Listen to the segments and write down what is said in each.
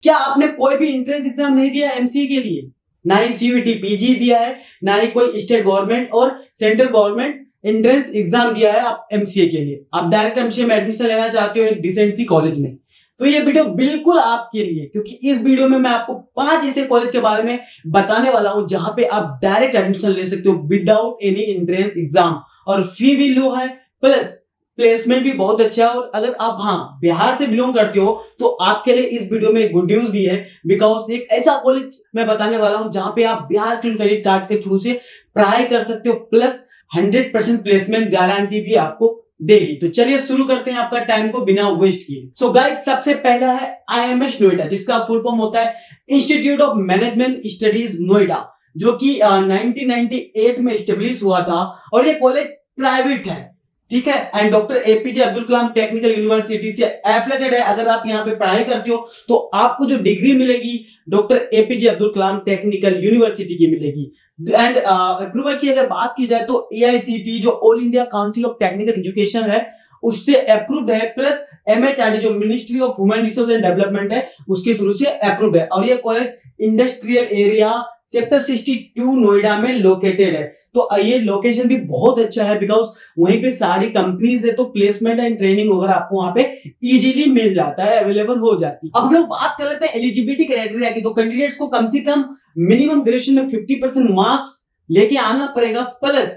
क्या आपने कोई भी एंट्रेंस एग्जाम नहीं दिया एमसीए के लिए? ना ही सीयूईटी पीजी दिया है, ना ही कोई स्टेट गवर्नमेंट और सेंट्रल गवर्नमेंट एंट्रेंस एग्जाम दिया है आप एमसीए के लिए। आप डायरेक्ट एमसीए में एडमिशन लेना चाहते हो एक डिसेंट सी कॉलेज में, तो ये वीडियो बिल्कुल आपके लिए, क्योंकि इस वीडियो में मैं आपको 5 ऐसे कॉलेज के बारे में बताने वाला हूं जहां पे आप डायरेक्ट एडमिशन ले सकते हो विदाउट एनी एंट्रेंस एग्जाम, और फी भी लो है, प्लस प्लेसमेंट भी बहुत अच्छा है। और अगर आप बिहार से बिलोंग करते हो तो आपके लिए इस वीडियो में गुड न्यूज भी है, बिकॉज एक ऐसा कॉलेज मैं बताने वाला हूं जहां पे आप बिहार स्टूडेंट क्रेडिट कार्ड के थ्रू से पढ़ाई कर सकते हो, प्लस 100% प्लेसमेंट गारंटी भी आपको देगी। तो चलिए शुरू करते हैं आपका टाइम को बिना वेस्ट किए। सो गाइस, सबसे पहला है आईएमएस नोएडा, जिसका फुल फॉर्म होता है institute of management studies Noida, जो कि 1998 में स्टेब्लिश हुआ था, और ये कॉलेज प्राइवेट है, ठीक है। And doctor APJ Abdul Kalam technical university से एफिलिएटेड है। अगर आप यहाँ पे पढ़ाई करते हो तो आपको जो डिग्री मिलेगी doctor APJ Abdul Kalam technical university की मिलेगी। एंड अप्रूवल की अगर बात की जाए तो एआईसीटी जो all India council of technical education है उससे अप्रूव्ड है, प्लस एमएचआरडी जो ministry of human resource and development है उसके थ्रू से अप्रूव्ड है। और ये college industrial area sector 62 Noida में लोकेटेड है। तो ये लोकेशन भी बहुत अच्छा है, बिकॉज वहीं पे सारी कंपनीज है, तो प्लेसमेंट एंड ट्रेनिंग वगैरह आपको वहां पे इजीली मिल जाता है, अवेलेबल हो जाती है। अब हम लोग बात कर लेते हैं एलिजिबिलिटी क्राइटेरिया की। तो कैंडिडेट्स को कम से कम मिनिमम ग्रेजुएशन में 50% मार्क्स लेके आना पड़ेगा, प्लस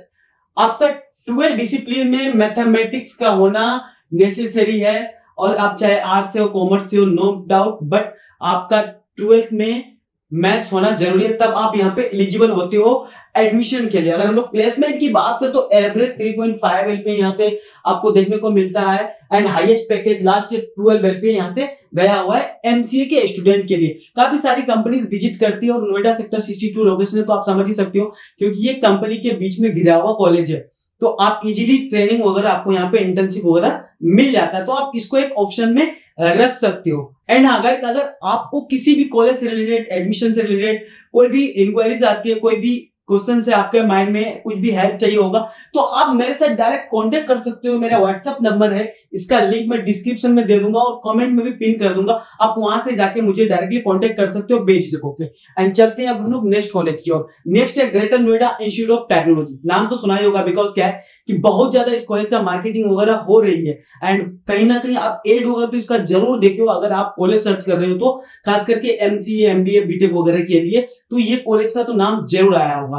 आपका 12 डिसिप्लिन में मैथमेटिक्स का होना नेसेसरी है। और आप चाहे आर्ट्स से हो कॉमर्स से हो, नो डाउट, बट आपका 12th में मैथ्स होना जरूरी है, तब आप यहाँ पे एलिजिबल होते हो एडमिशन के लिए। अगर हम लोग प्लेसमेंट की बात करें तो एवरेज 3.5 एलपी यहाँ से आपको देखने को मिलता है, and highest package last 12 LP यहाँ से गया हुआ है एमसीए के स्टूडेंट के लिए। काफी सारी कंपनीज विजिट करती है, और नोएडा सेक्टर 62 लोकेशन है तो आप समझ ही सकते हो, क्योंकि ये कंपनी के बीच में घिरा हुआ कॉलेज है, तो आप इजीली ट्रेनिंग वगैरह आपको यहाँ पे इंटर्नशिप वगैरह मिल जाता है, तो आप इसको एक ऑप्शन में रख सकते हो। एंड गाइस, अगर आपको किसी भी कॉलेज से रिलेटेड, एडमिशन से रिलेटेड कोई भी इंक्वायरीज आती है, कोई भी क्वेश्चन से आपके माइंड में कुछ भी हेल्प चाहिए होगा, तो आप मेरे साथ डायरेक्ट कांटेक्ट कर सकते हो। मेरा व्हाट्सएप नंबर है, इसका लिंक मैं डिस्क्रिप्शन में दे दूंगा और कमेंट में भी पिन कर दूंगा। आप वहां से जाके मुझे डायरेक्टली कांटेक्ट कर सकते हो बेझिझक होकर। एंड चलते हैं अब हम लोग नेक्स्ट कॉलेज की ओर। नेक्स्ट है greater Noida institute of technology. नाम तो सुना ही होगा, बिकॉज क्या है कि बहुत ज्यादा इस कॉलेज का मार्केटिंग वगैरह हो रही है, एंड कहीं ना कहीं आप एड होगा तो इसका जरूर देखियो अगर आप कॉलेज सर्च कर रहे हो तो, खास करके एमसीए एमबीए बीटेक वगैरह के लिए, तो ये कॉलेज का तो नाम जरूर आया होगा।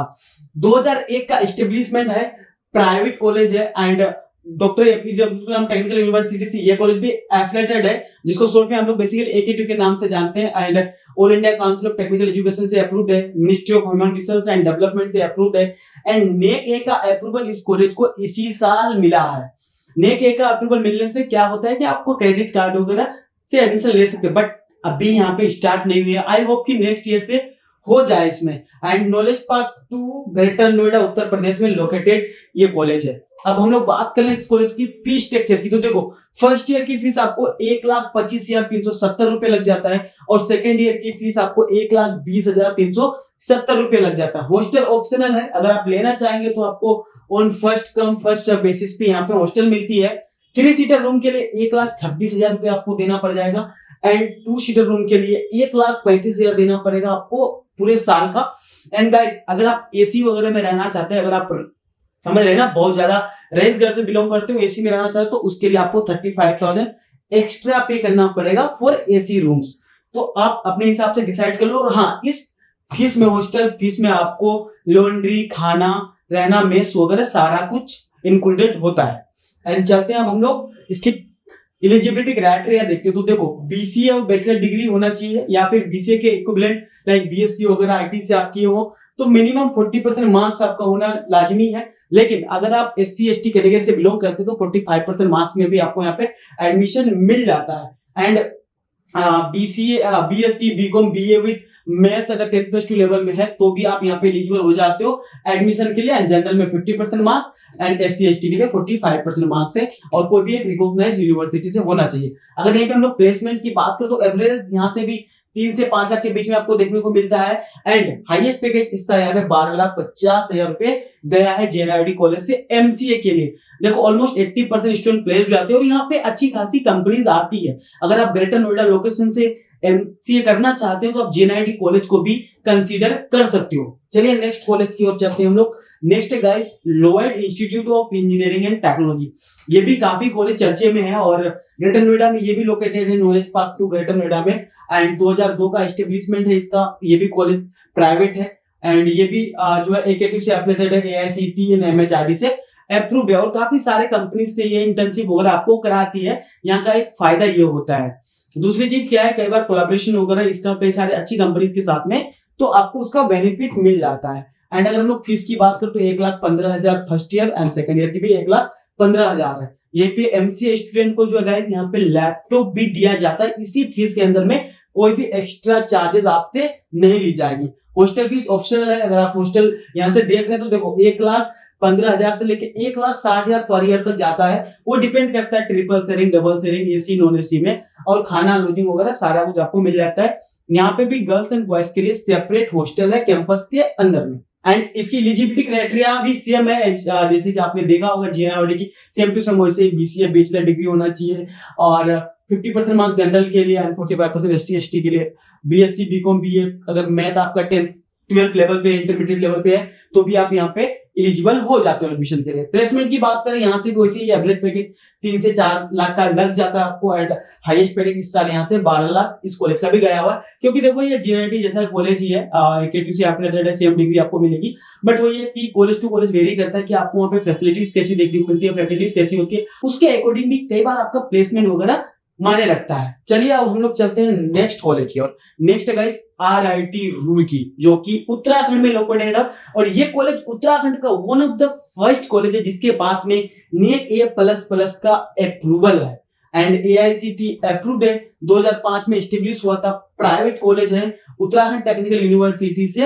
2001 का एस्टेब्लिशमेंट है, प्राइवेट कॉलेज है, and doctor APJ Abdul Kalam technical university से ये कॉलेज भी एफिलिएटेड है, जिसको शॉर्ट में हम लोग बेसिकली एकेटी के नाम से जानते हैं। And all India council of technical education से अप्रूव्ड है, ministry of human resource and development से अप्रूव्ड है, एंड नेक ए का अप्रूवल इस कॉलेज को इसी साल मिला है। नेक ए का अप्रूवल मिलने से क्या होता है कि आपको क्रेडिट कार्ड वगैरह से एडमिशन ले सकते हैं, बट अभी यहाँ पे स्टार्ट नहीं हुई है। आई होप कि नेक्स्ट ईयर से हो जाए इसमें। And knowledge park 2 greater Noida Uttar Pradesh में लोकेटेड ये कॉलेज है। अब हम लोग बात कर लें इस कॉलेज की फीस स्ट्रक्चर की। तो देखो, फर्स्ट ईयर की फीस आपको 1,25,370 रुपए लग जाता है, और सेकेंड ईयर की फीस आपको 1,20,370 रुपए लग जाता है। हॉस्टल ऑप्शनल है, अगर आप लेना चाहेंगे तो आपको on first come first serve basis पे यहाँ पे हॉस्टल मिलती है। 3 सीटर रूम के लिए 1,26,000 रुपए आपको देना पड़ जाएगा, एंड 2 सीटर रूम के लिए 1,35,000 देना पड़ेगा आपको पूरे साल का। एंड गाइस, अगर आप एसी वगैरह में रहना चाहते हैं, अगर आप समझ रहे हैं ना, बहुत ज्यादा रईस घर से बिलोंग करते हो, एसी में रहना चाहते हो, तो उसके लिए आपको 35,000 एक्स्ट्रा पे करना पड़ेगा फॉर एसी रूम्स। तो आप अपने हिसाब से डिसाइड कर लो। और हाँ, इस फीस में, हॉस्टल फीस में आपको लॉन्ड्री, खाना, रहना, मेस वगैरह सारा कुछ इंक्लूडेड होता है। एंड चलते हैं अब हम लोग इसकी एलिजिबिलिटी क्राइटेरिया देखते हो। तो देखो, बीसीए और बैचलर डिग्री होना चाहिए, या फिर बीसीए के इक्विवेलेंट लाइक बीएससी वगैरह आईटी से आप किए हो, तो मिनिमम 40% मार्क्स आपका होना लाजमी है। लेकिन अगर आप एससी एसटी कैटेगरी से बिलोंग करते हो तो 45% मार्क्स में भी आपको यहाँ पे एडमिशन मिल जाता है। And BCA, BSc, BCom, BA with maths अगर 10+2 लेवल में है तो भी आप यहाँ पे एलिजिबल हो जाते हो एडमिशन के लिए। एंड जनरल में 50% मार्क्स, एंड एससी एसटी के लिए 45% मार्क्स है, और कोई भी एक रिकॉग्नाइज्ड यूनिवर्सिटी से होना चाहिए। अगर यहीं पे हम लोग प्लेसमेंट की बात करें तो एवरेज यहाँ से भी 3 से 5 लाख के बीच में आपको देखने को मिलता है। एंड हाईएस्ट पैकेज इस साल यहाँ पे 12,50,000 रुपए गया है जेएनआईडी कॉलेज से एमसीए के लिए। देखो, ऑलमोस्ट 80% स्टूडेंट प्लेस जाते हैं, और यहाँ पे अच्छी खासी कंपनीज आती है। अगर आप ग्रेटर नोएडा लोकेशन से एमसीए करना चाहते हो तो आप जेएनआईटी कॉलेज को भी कंसीडर कर सकते हो। चलिए नेक्स्ट कॉलेज की ओर चलते हैं हम लोग। नेक्स्ट है guys Lloyd institute of engineering and technology. ये भी काफी कॉलेज चर्चे में है और ग्रेटर नोएडा में ये भी लोकेटेड है, नॉलेज पार्क 2 ग्रेटर नोएडा में। एंड 2002 का एस्टेब्लिशमेंट है इसका। ये भी कॉलेज प्राइवेट है एंड ये भी जो है एकेटी से एफिलिएटेड है, एआईसीटी एंड एमएचआरडी से अप्रूव्ड है और काफी सारे कंपनी से ये इंटर्नशिप वगैरह आपको कराती है। यहाँ का एक फायदा ये होता है। दूसरी चीज क्या है, कई बार कोलैबोरेशन वगैरह इसका कई सारे अच्छी कंपनीज के साथ में, तो आपको उसका बेनिफिट मिल जाता है। एंड अगर हम लोग फीस की बात करें तो 1,15,000 first year and second year की भी 1,15,000 है। ये पे एमसीए स्टूडेंट को जो है गाइस यहाँ पे लैपटॉप भी दिया जाता है इसी फीस के अंदर में, कोई भी एक्स्ट्रा चार्जेस आपसे नहीं ली जाएगी। हॉस्टल फीस ऑप्शनल है। अगर आप हॉस्टल यहाँ से देख रहे हैं तो देखो 1,15,000 से लेके 1,60,000 पर ईयर तक जाता है। वो डिपेंड करता है triple sharing, double sharing, AC non AC में, और खाना लॉजिंग वगैरह सारा कुछ आपको मिल जाता है। यहाँ पे भी गर्ल्स एंड बॉयज के लिए सेपरेट हॉस्टल है कैंपस के अंदर में। एंड इसकी एलिजिबिलिटी क्राइटेरिया भी सेम है, जैसे कि आपने देखा होगा जेएनआईटी की सेम टू सेम वैसे बीसीए बैचलर डिग्री होना चाहिए और 50% मार्क्स जनरल के लिए एंड 45% एससी एसटी के लिए। बीएससी बीकॉम बीए अगर मैथ आपका 10 12 लेवल पे इंटरमीडिएट लेवल पे है तो भी आप यहाँ पे एलिजिबल हो जाते हो एडमिशन के लिए। प्लेसमेंट की बात करें यहाँ से भी वैसे ही एवरेज पैकेज 3 से 4 लाख का लग जाता है आपको एंड हाईएस्ट पैकेज इस साल यहाँ से 12 लाख इस कॉलेज का भी गया हुआ है। क्योंकि देखो ये जेएनआईटी जैसा कॉलेज ही है, एकेटी से एफिलिएटेड है, सेम डिग्री आपको मिलेगी। बट वो ये कि कॉलेज टू कॉलेज वेरी करता है कि आपको वहाँ पे फैसिलिटीज कैसी देखने को मिलती है, फैसिलिटीज कैसी होती है, उसके अकॉर्डिंग भी कई बार आपका प्लेसमेंट वगैरह माने लगता है। चलिए अब हम लोग चलते हैं नेक्स्ट कॉलेज की ओर। नेक्स्ट है गाइस आरआईटी रुड़की, जो कि उत्तराखंड में लोकेटेड है और ये कॉलेज उत्तराखंड का one of the first college है जिसके पास में नीट A++ का अप्रूवल है एंड एआईसीटी अप्रूव्ड है। 2005 में एस्टेब्लिश हुआ था, प्राइवेट कॉलेज है, उत्तराखंड टेक्निकल यूनिवर्सिटी से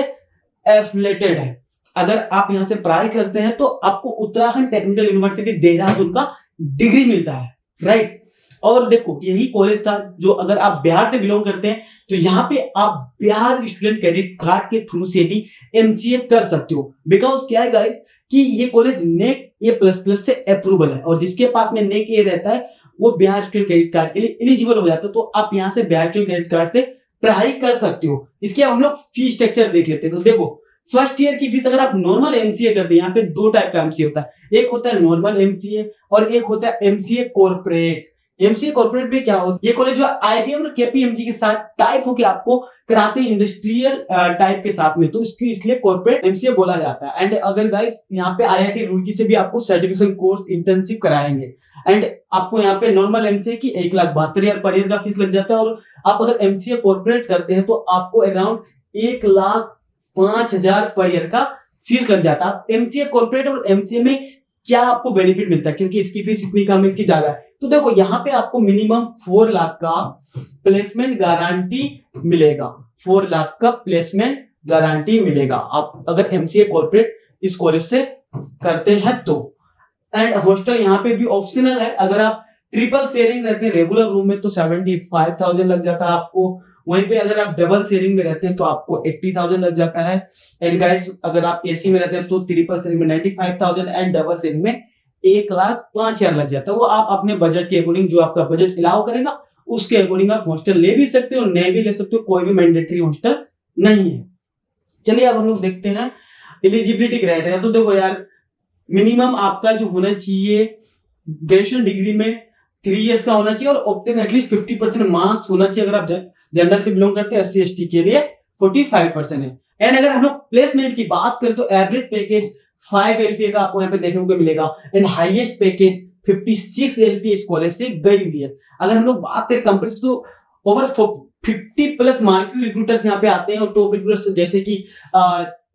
एफिलिएटेड है। अगर आप यहाँ से पढ़ाई करते हैं तो आपको उत्तराखंड टेक्निकल यूनिवर्सिटी देहरादून का डिग्री मिलता है, राइट। और देखो यही कॉलेज था जो अगर आप बिहार से बिलोंग करते हैं तो यहाँ पे आप बिहार स्टूडेंट क्रेडिट कार्ड के थ्रू से भी एमसीए कर सकते हो। बिकॉज क्या है गाइस कि ये कॉलेज नेक A++ से अप्रूवल है और जिसके पास में नेक ए रहता है वो बिहार स्टूडेंट क्रेडिट कार्ड के लिए एलिजिबल हो जाता है। तो आप यहाँ से बिहार स्टूडेंट क्रेडिट कार्ड से पढ़ाई कर सकते हो। इसके हम लोग फीस स्ट्रक्चर देख लेते हैं। तो देखो फर्स्ट ईयर की फीस अगर आप नॉर्मल एमसीए करते हैं, यहाँ पे 2 टाइप का एमसीए होता है, एक होता है नॉर्मल एमसीए और एक होता है एमसीए कॉर्पोरेट। एमसीए कॉर्पोरेट में क्या होता है, ये कॉलेज जो आईबीएम और केपीएमजी के साथ टाइप होकर आपको कराते हैं इंडस्ट्रियल टाइप के साथ में, तो इसकी इसलिए कॉर्पोरेट एमसीए बोला जाता है। एंड अगर गाइस यहाँ पे आईआईटी रुड़की से भी आपको सर्टिफिकेशन कोर्स इंटर्नशिप कराएंगे एंड आपको यहाँ पे नॉर्मल एमसीए की 1,72,000 पर ईयर का फीस लग जाता है और आप अगर एमसीए कॉर्पोरेट करते हैं तो आपको अराउंड 1,05,000 पर ईयर का फीस लग जाता है। एमसीए कॉर्पोरेट और एमसीए में क्या आपको बेनिफिट मिलता है, क्योंकि इसकी फीस इतनी कम है, इसकी ज्यादा है। तो देखो यहाँ पे आपको मिनिमम 4 लाख का प्लेसमेंट गारंटी मिलेगा, 4 लाख का प्लेसमेंट गारंटी मिलेगा आप अगर एमसीए कॉर्पोरेट इस कॉलेज से करते हैं तो। एंड हॉस्टल यहाँ पे भी ऑप्शनल है। अगर आप ट्रिपल शेयरिंग रहते हैं रेगुलर रूम में तो 75,000 लग जाता है आपको, वहीं पे अगर आप डबल शेयरिंग में रहते हैं तो आपको 80,000 लग जाता है। एंड गाइस अगर आप एसी में रहते हैं तो ट्रिपल शेयरिंग में 95,000 एंड डबल शेयरिंग में 1,05,000 लग जाता है। वो आप अपने बजट के अकॉर्डिंग, जो आपका बजट अलाउ करेगा उसके अकॉर्डिंग आप हॉस्टल ले भी सकते हो, नहीं भी ले सकते हो, कोई भी मैंडेटरी हॉस्टल नहीं है। चलिए अब हम लोग देखते हैं एलिजिबिलिटी क्राइटेरिया। तो देखो यार मिनिमम आपका जो होना चाहिए ग्रेजुएशन डिग्री में 3 इयर्स का होना चाहिए और ऑब्टेन एटलीस्ट 50% मार्क्स होना चाहिए। अगर आप जनरल से बिलोंग करते हैं, SC ST के लिए 45% है। एंड अगर हम लोग प्लेसमेंट की बात करें तो एवरेज पैकेज 5 LPA का आपको यहाँ पे देखने को मिलेगा एंड हाईएस्ट पैकेज 56 LPA इस कॉलेज से गई हुई है। अगर हम लोग बात करें कंपनी तो ओवर 50+ मार्क्यू रिक्रूटर्स यहाँ पे आते हैं और टॉप रिक्रूटर्स जैसे कि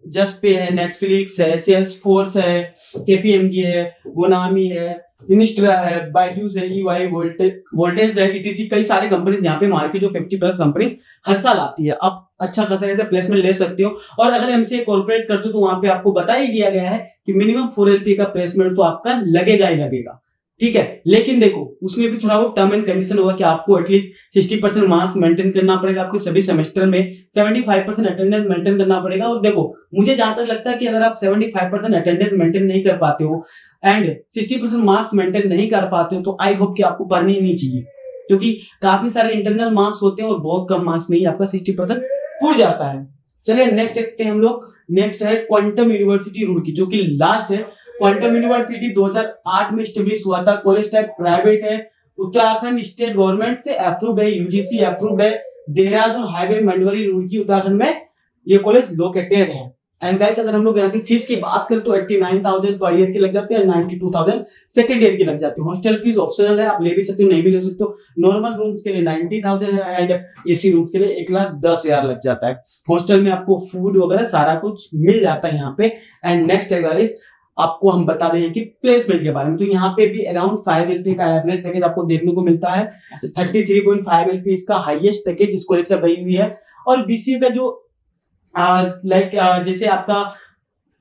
जस्ट पे है, नेटफ्लिक्स है, सेल्सफोर्स है, केपीएमजी है, गोनामी है, इनिस्ट्रा है, बायजूस है, EY, वोल्टेज है, ETC, कई सारे कंपनीज यहाँ पे मार्केट जो 50+ कंपनीज हर साल आती है। आप अच्छा खासा ऐसे प्लेसमेंट ले सकते हो। और अगर एमसीए कॉर्पोरेट करते हो तो वहां पे आपको बता ही दिया गया है कि मिनिमम 4 LPA का प्लेसमेंट तो आपका लगेगा ही लगेगा, ठीक है। लेकिन देखो उसमें भी थोड़ा वो टर्म एंड कंडीशन होगा कि आपको एटलीस्ट 60% मार्क्स मेंटेन करना पड़ेगा, आपके सभी सेमेस्टर में 75% अटेंडेंस मेंटेन करना पड़ेगा। और देखो मुझे जहां तक लगता है कि अगर आप 75% अटेंडेंस मेंटेन नहीं कर पाते हो एंड 60% मार्क्स मेंटेन नहीं कर पाते हो तो आई होप कि आपको पढ़नी ही नहीं चाहिए, क्योंकि काफी सारे इंटरनल मार्क्स होते हैं और बहुत कम मार्क्स में ही आपका 60% पूर जाता है। चलिए नेक्स्ट देखते हैं हम लोग। नेक्स्ट है क्वांटम यूनिवर्सिटी रुड़की, जो कि लास्ट है। क्वांटम यूनिवर्सिटी 2008 में स्टेब्लिश हुआ था। कॉलेज टाइप प्राइवेट है, उत्तराखंड स्टेट गवर्नमेंट से अप्रूव्ड है, यूजीसी अप्रूव्ड है। देहरादून हाईवे मंडवरी रुड़की उत्तराखंड में ये कॉलेज लोकेटेड है। एंड गाइस अगर हम लोग यहाँ की फीस की बात करें तो 89,000 पर ईयर की लग जाती है, 92,000 सेकंड ईयर की लग जाती है। हॉस्टल फीस ऑप्शनल है, आप ले भी सकते हो नहीं भी ले सकते हो। नॉर्मल रूम्स के लिए 90,000 है एंड एसी रूम के लिए 1,10,000 लग जाता है। हॉस्टल में आपको फूड वगैरह सारा कुछ मिल जाता है यहाँ पे। एंड नेक्स्ट है गाइस, आपको हम बता रहे हैं कि प्लेसमेंट के बारे में। तो यहाँ पे भी अराउंड 5 LP का एवरेज पैकेज आपको देखने को मिलता है। 33.5 LP इसका हाईएस्ट पैकेज इस कॉलेज का बनी हुई है। और बीसीए का जो जैसे आपका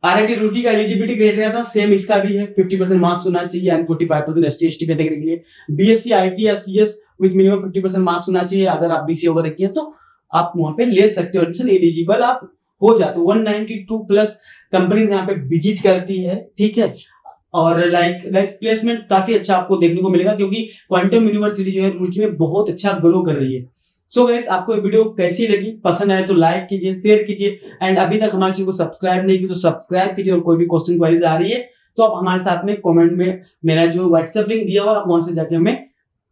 आरआईटी रुड़की का एलिजिबिलिटी क्राइटेरिया था, सेम इसका भी है। 50% मार्क्स होना चाहिए एंड 45% ST/ST कैटेगरी के लिए। बीएससी आईटी या सीएस विद मिनिमम 50% मार्क्स होना चाहिए। अगर आप बीसीए वगैरह किए तो आप वहां पे ले सकते हो, एडमिशन एलिजिबल आप हो जाते हो। 192 प्लस कंपनी यहाँ पे विजिट करती है, ठीक है। और लाइक प्लेसमेंट काफी अच्छा आपको देखने को मिलेगा, क्योंकि क्वांटम यूनिवर्सिटी जो है रुड़की में बहुत अच्छा ग्रो कर रही है। सो गाइस आपको ये वीडियो कैसी लगी, पसंद आए तो लाइक कीजिए, शेयर कीजिए एंड अभी तक हमारे चैनल को सब्सक्राइब नहीं किया तो सब्सक्राइब कीजिए। और कोई भी क्वेश्चन क्वेरीज आ रही है तो आप हमारे साथ में कमेंट में मेरा जो व्हाट्सएप लिंक दिया हुआ आप वहां से जाके हमें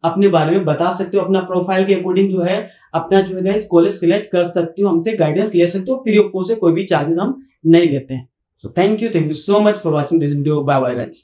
अपने बारे में बता सकते हो। अपना प्रोफाइल के अकॉर्डिंग जो है अपना जो है गाइस कॉलेज सिलेक्ट कर सकते हो, हमसे गाइडेंस ले सकते हो। फ्री ऑफ कॉस्ट से कोई भी चार्जेस हम नहीं लेते हैं। So thank you so much for watching this video. Bye bye guys.